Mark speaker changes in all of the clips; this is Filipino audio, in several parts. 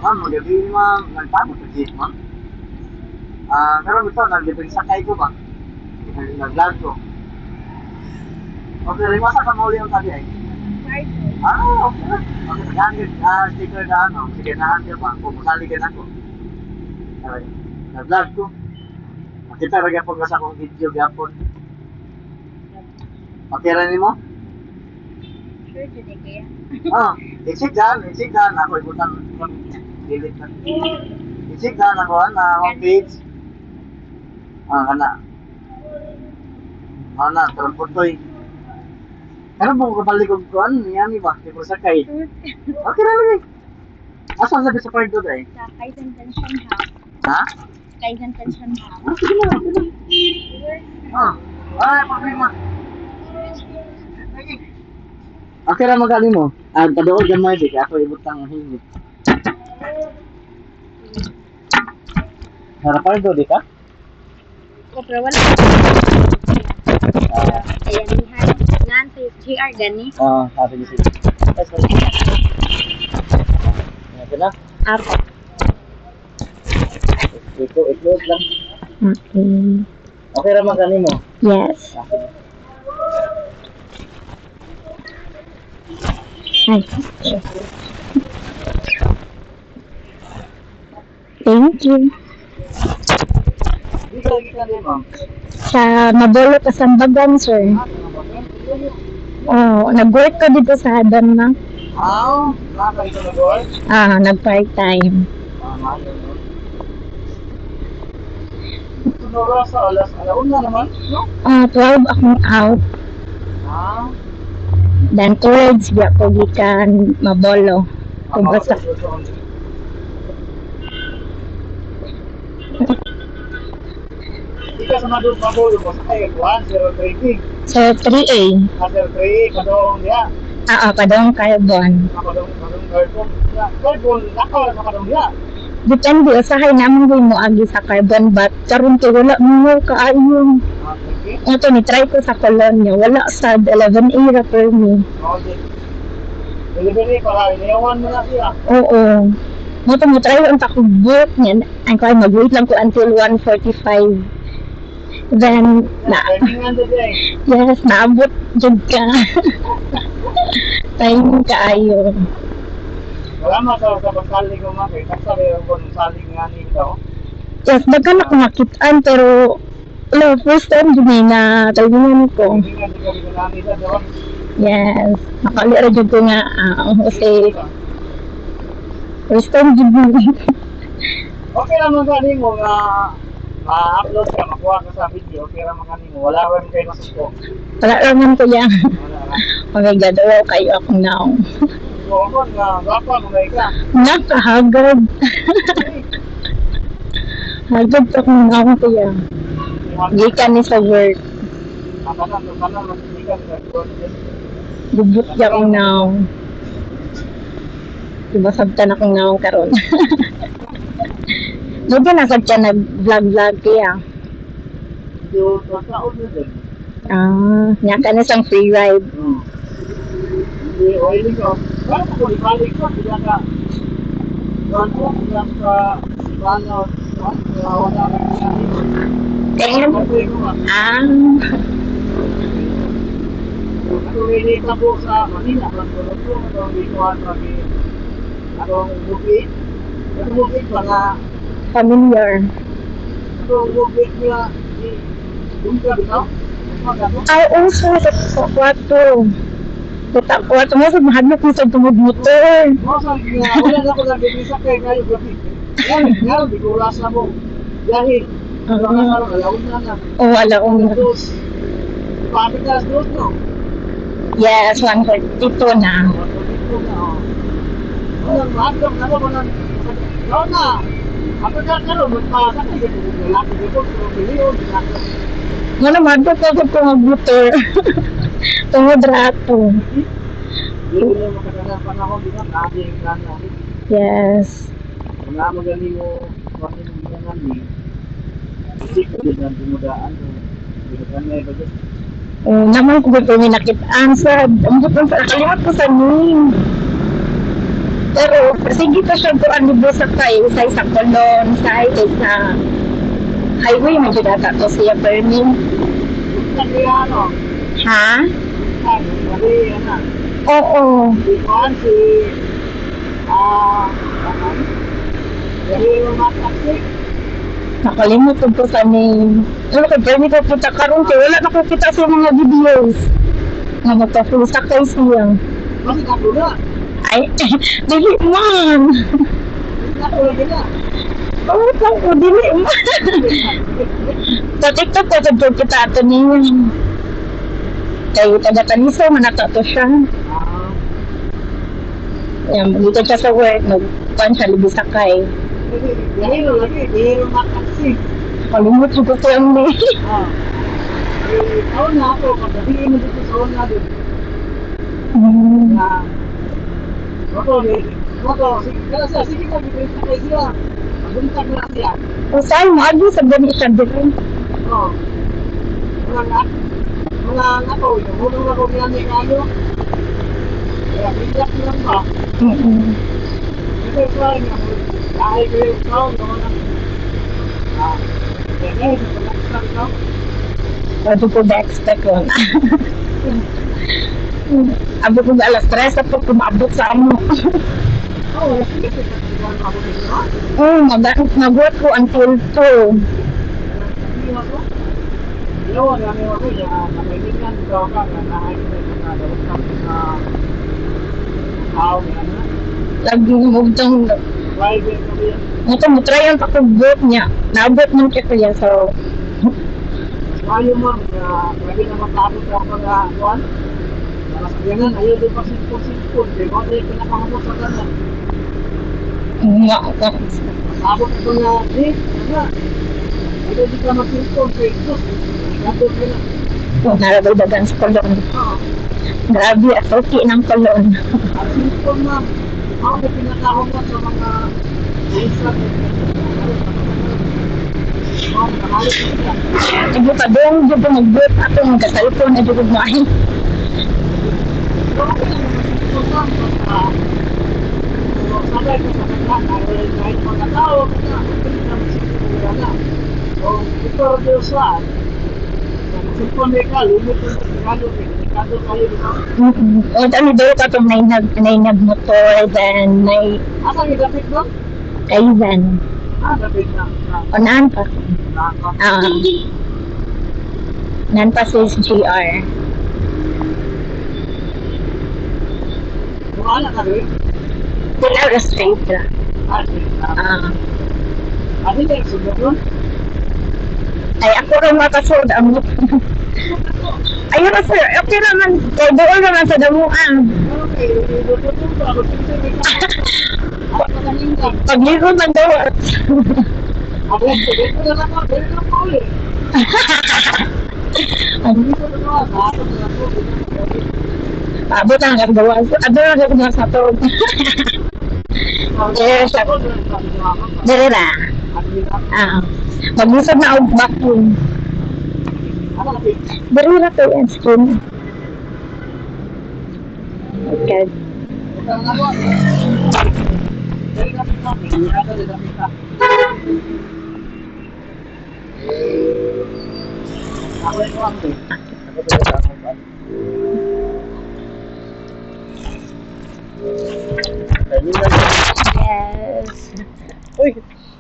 Speaker 1: Ma'am, magabi ma'am, nagtamo sa jeep ma'am. Pero ito, nag-depend sa kay ko ba? Nag-vlog ko. Okay, rin masa ka mauli ang tabi ay? Okay na. Okay, nag-hangit, sticker na ano, sige na hangit pa, kung masaligan ako. Okay, nag-vlog ko. Makita rin po sa akong video gapon. Okay rin mo?
Speaker 2: Sure, dito kaya.
Speaker 1: Isig dan, ako ibutang delete na. Isig dan ako na homepage. Kana. Terputoy. Pero mo kabalikog ko yan iba, di ko sakay. Okay na lagi. Asan sa sa part doon eh?
Speaker 2: Sa Kaizen Pension House.
Speaker 1: Ha?
Speaker 2: Kaizen Pension House.
Speaker 1: Sige na, sige na. Problema. Okay ra magani mo. Padood gamay di ako ibutang hingit. Harapan do di ka?
Speaker 2: Pero wala. Ayan, lihan. Ngan sa GR gani.
Speaker 1: Sabi ni sige. Ito na.
Speaker 2: Apo.
Speaker 1: Ito lang.
Speaker 2: Okay.
Speaker 1: Okay ra magani mo.
Speaker 2: Yes. Hi. Thank you.
Speaker 1: Dito ni ma'am.
Speaker 2: Sa Mabolo Kasambagan, sir. Nag-work ko dito sa Hadan na.
Speaker 1: Nakakita na boy?
Speaker 2: Nag-part-time.
Speaker 1: Sunod sa alauna naman, no?
Speaker 2: 12 akong out. Then towards ko gikan Mabolo. Kung basta.
Speaker 1: Ika sa Mabolo mo sa kayo, 103.
Speaker 2: So 3A.
Speaker 1: 103, kadong dia.
Speaker 2: Padong carbon.
Speaker 1: Kadong carbon. Carbon, nakaw na kadong dia.
Speaker 2: Depende, usahay naman mo agi sa carbon, but karon to wala mo kaayon. Ito ni try ko sa Colonia, wala sa 11A ra per me.
Speaker 1: Delivery para iniwan mo na siya.
Speaker 2: Oo. Mo try ang takubot niyan. Ang kaya mag-wait lang ko until 1:45. Then, yes, naabot jud ka. Time kaayo.
Speaker 1: Wala sa pagsalig mo mga kaya sabi kung salig nga nito.
Speaker 2: Yes, daghan ako nakitaan pero first time din na talbunan ko. Yes, nakalira jud ko nga kasi first time jud.
Speaker 1: Okay naman gani mo nga ma-upload ka, makuha ka sa video, okay naman gani mo. Wala rin kayo nasuko.
Speaker 2: Wala naman ko yan. Oh my God, wow kayo akong naong.
Speaker 1: So, ako nga, gapa mo ka.
Speaker 2: Nakahagad. Hagad akong naong ko yan. Gikan ni sa work. Bubut niya akong naong. Diba sabtan akong naong karon. Doon nasad siya nag-vlog kaya. Niya ka na siyang free ride.
Speaker 1: Hindi, oiling ko. Kaya ko, ibalik ko. Hindi ka. Doon ko, lang sa Sibano. Wala ka siya.
Speaker 2: Tingnan mo.
Speaker 1: Ako really ka po sa Manila. Pagkulog ko, itong likuan pagi atong bukit. Itong bukit mga
Speaker 2: Familiar.
Speaker 1: itong bukit niya doon ka bitaw?
Speaker 2: Ay, also, sa kwarto. Sa kwarto mo, sa mahadlok mo sa tumod motor.
Speaker 1: Wala na ko nag-ibisa kayo kayo gabi. Yan, di ko oras na mo. Dahil, alaon na.
Speaker 2: Alaon na.
Speaker 1: Papitas doon, no?
Speaker 2: Yes, 142 na.
Speaker 1: Walang mahadlok na mo ng alaon na. Ako ka karoon, magpasakay ka doon. Lalaki dito, piliyon.
Speaker 2: Nga naman, ito ko tumod motor. Tumod rato.
Speaker 1: Hindi ko na makatagal panahon, di ba? Laging namin.
Speaker 2: Yes.
Speaker 1: Wala magaling mo, kasi mo ginangan ni. Isip ko din ang dumudaan. Binagan na iba dyan.
Speaker 2: Naman ko ito may nakitaan sa, ang butang sa kalimot ko sa name. Pero, sige pa siya kung ano ba sa kay, sa isang kolon, sa highway, medyo data to siya, Permin.
Speaker 1: Sabi ano?
Speaker 2: Ha?
Speaker 1: Sabi ano?
Speaker 2: Oo.
Speaker 1: Ikan si... Jadi rumah taksi.
Speaker 2: Nakalimot ko sa name. Ano ka, Permin ko punta karon kay wala nakukita sa mga videos. Nga magpa-full sakay siya.
Speaker 1: Masih tak dulu.
Speaker 2: Ay, dili man.
Speaker 1: Tak dulu juga.
Speaker 2: Oo, ko, dili man. Sa TikTok ko, sa kita ato niya. Kaya taga-taniso, manata to siya. Yan, dito siya sa work, nagpan siya, libi sakay.
Speaker 1: Jadi lu lagi di rumah taksi.
Speaker 2: Kalimut ko ko yung ni.
Speaker 1: Tahun na ako, pagdating mo dito sa una doon. Na, sige ka, bigyan sa kayo sila. Maguntag na siya.
Speaker 2: Usay mo, agi sa gani siya din.
Speaker 1: Oo. Mga ako, yung unang ako niya ni Kano. Kaya bigyan lang ba? Ito pa rin ako. Dahil ko yung taon, kaya nagpalaksan ka.
Speaker 2: Pwede ko na-expect ko na. Abo ko na alas 3 at pag kumabot sa amo.
Speaker 1: Oo, sige, pagkakagawa ako nila.
Speaker 2: Nag-work ko until 2.
Speaker 1: Yo, dami ako ya, nakaibigan ko ka na nakaibigan ko na daw sa tao na.
Speaker 2: Lagi mo itong
Speaker 1: Private ko yan.
Speaker 2: mo try ang pakubot niya. Naabot mo siya kuya. So,
Speaker 1: Ayaw mo, pwede na matapos ako na kuwan. Para sa ganun, ayaw din pa simpon. Kaya ako yung pinakahamot sa ganun. Matapos ako na, ayaw di ka mag-simpon. Kaya ito, nandun ka na.
Speaker 2: narabagdagan sa kolon.
Speaker 1: Oo.
Speaker 2: Grabe, okay ng kolon.
Speaker 1: Ang simpon ma'am, ako yung pinakahamot sa mga isa.
Speaker 2: Ibu pa doon, dito mag-boot ako ng kasalpon na dito mo ay.
Speaker 1: Sabay ko sa kanya, kahit mga tao, ito Diyos lang. Sipon ka, lumit yung Tagalog kayo dito.
Speaker 2: O, ano daw ka itong nainag motor, then may
Speaker 1: Asa yung dapit doon?
Speaker 2: kaisan.
Speaker 1: Dapit na.
Speaker 2: O, naan pa. Naan pa sa GR.
Speaker 1: Wala ka rin?
Speaker 2: Wala straight ra.
Speaker 1: Ano yung sunod doon?
Speaker 2: Ay, ako rin makasod. Ayun na sir, okay naman. Kaya doon naman sa damuan.
Speaker 1: Okay, dudutong ko. Ako sinasabay ka. Ako pagalingan.
Speaker 2: Pagligo ng dawat.
Speaker 1: Ako, sige ko na lang ako. Dali lang ako ulit. Hindi ko na lang ako.
Speaker 2: Abot ang kagawa. Adon ang kagawa sa to. Dire ra. Magusad na og vacuum. Dire ra to ang skin. Okay. Yes.
Speaker 1: Uy,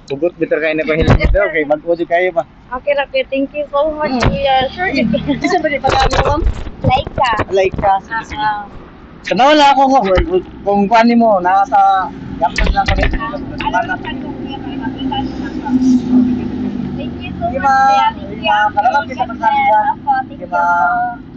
Speaker 1: tugot bitter kayo na pahilig dito. Okay, mag-odi kayo pa.
Speaker 2: Okay, Rapi. Thank you so much, Kuya. Sure,
Speaker 1: Isa ba di pag-ano ma'am?
Speaker 2: like ka.
Speaker 1: Like ka. Tanaw lang ako nga. Kung kuhanin mo, nasa yapon lang kami.
Speaker 2: Thank you so
Speaker 1: Sige,
Speaker 2: much,
Speaker 1: ma'am.
Speaker 2: Kuya.
Speaker 1: Sige, ma'am. Salamat kita sa pagsabi dyan.
Speaker 2: Opo, thank
Speaker 1: Sige,
Speaker 2: you
Speaker 1: ma'am.
Speaker 2: po.